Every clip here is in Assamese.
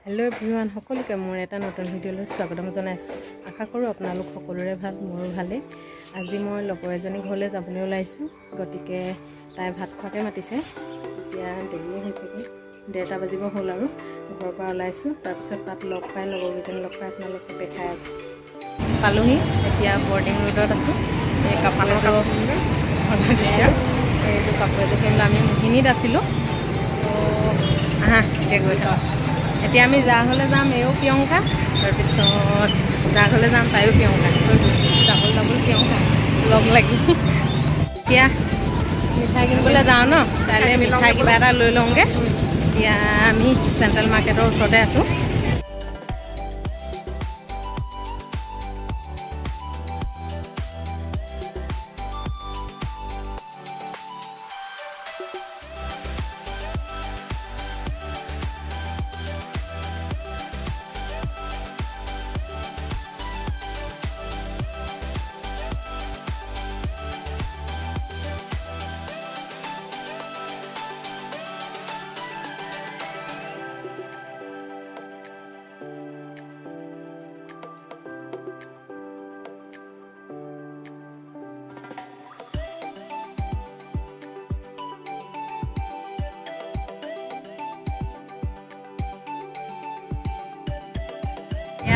हेलो एवरीवन সকলোকে মোৰ এটা নতুন ভিডিঅ'লৈ স্বাগতম জনাইছো। আশা কৰোঁ আপোনালোক সকলোৰে ভাল, মোৰো ভালেই। আজি মই লগৰ এজনী ঘৰলৈ যাবলৈ ওলাইছো, গতিকে তাই ভাত খোৱাকৈ মাতিছে। এতিয়া দেৰি হৈছে কি 1:30 বাজিব হ'ল আৰু ঘৰৰ পৰা ওলাইছো। তাৰপিছত তাত লগ পাই লগৰকেইজনী লগ পাই আপোনালোকক দেখাই আছো। পালোহি, এতিয়া বৰ্ডিং ৰোডত আছো। এই কাপোৰ এযোৰ এইটো কাপোৰ এযোৰ কিনিলোঁ। আমি মোহিনীত আছিলোঁ, এতিয়া গৈ থাকক। এতিয়া আমি যাৰ ঘৰলৈ যাম, এও প্ৰিয়ংকা, তাৰপিছত যাৰ ঘৰলৈ যাম তাইও প্ৰিয়ংকা, ডাবল প্ৰিয়ংকা লগ লাগি। এতিয়া মিঠাই কিনিবলৈ যাওঁ ন, তাইলৈ মিঠাই কিবা এটা লৈ লওঁগৈ। এতিয়া আমি চেণ্ট্ৰেল মাৰ্কেটৰ ওচৰতে আছোঁ।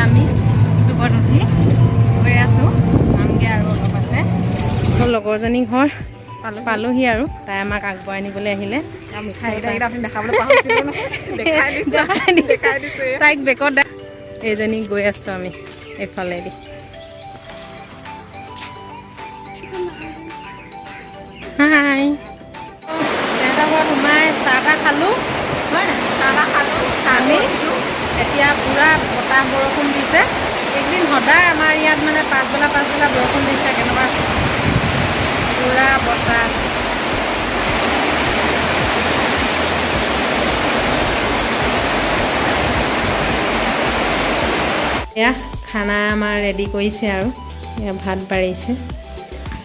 আমি দুপৰত উঠি গৈ আছোঁ, আমগৈ আৰু অলপ আছে। মোৰ লগৰজনী ঘৰ পালোহি আৰু তাই আমাক আগবঢ়াই নিবলৈ আহিলে। তাইক বেকত এইজনী গৈ আছোঁ আমি এইফালেদি। হাই, সিহঁতৰ ঘৰত সোমাই চাহ তাহ খালোঁ, হয় নাই? চাহ তাহ খালোঁ আমি। এতিয়া পূৰা বতাহ বৰষুণ দিছে। একদিন সদায় আমাৰ ইয়াত মানে পাছবেলা বৰষুণ দিছে। কেনেকুৱা পূৰা বতাহ। এয়া খানা আমাৰ ৰেডি কৰিছে আৰু এয়া ভাত বাঢ়িছে।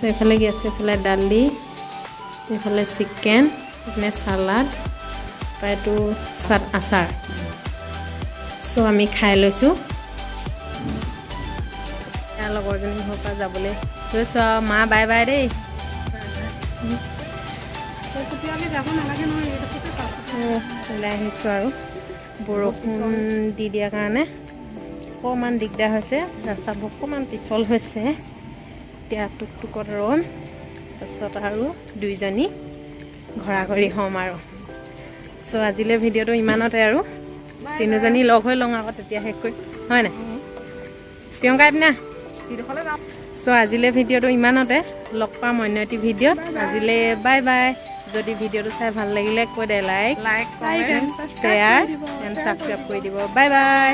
এইফালে কি আছে, এইফালে দালি, এইফালে চিকেন, এইফালে চালাড, এইটো আচাৰ। চ' আমি খাই লৈছোঁ। লগৰজনী ঘৰৰ পৰা যাবলৈ লৈছোঁ আৰু। মা বাই বাই দেই। ওলাই আহিছোঁ আৰু বৰষুণ দি দিয়াৰ কাৰণে অকণমান দিগদাৰ হৈছে। ৰাস্তাবোৰ অকণমান পিছল হৈছে। এতিয়া টুকটুকত ৰ'ম, তাৰপিছত আৰু দুইজনী ঘৰা-ঘৰি হ'ম আৰু। চ' আজিলৈ ভিডিঅ'টো ইমানতে আৰু। তিনিজনী লগ হৈ লওঁ আকৌ, তেতিয়া শেষ কৰি, হয় নাই প্ৰিয়ংকা? দিনা চ' আজিলৈ ভিডিঅ'টো ইমানতে। লগ পাম অন্য এটি ভিডিঅ'ত। আজিলৈ বাই বাই। যদি ভিডিঅ'টো চাই ভাল লাগিলে কৈ দে like, comment, share and subscribe কৰি দিব। Bye bye.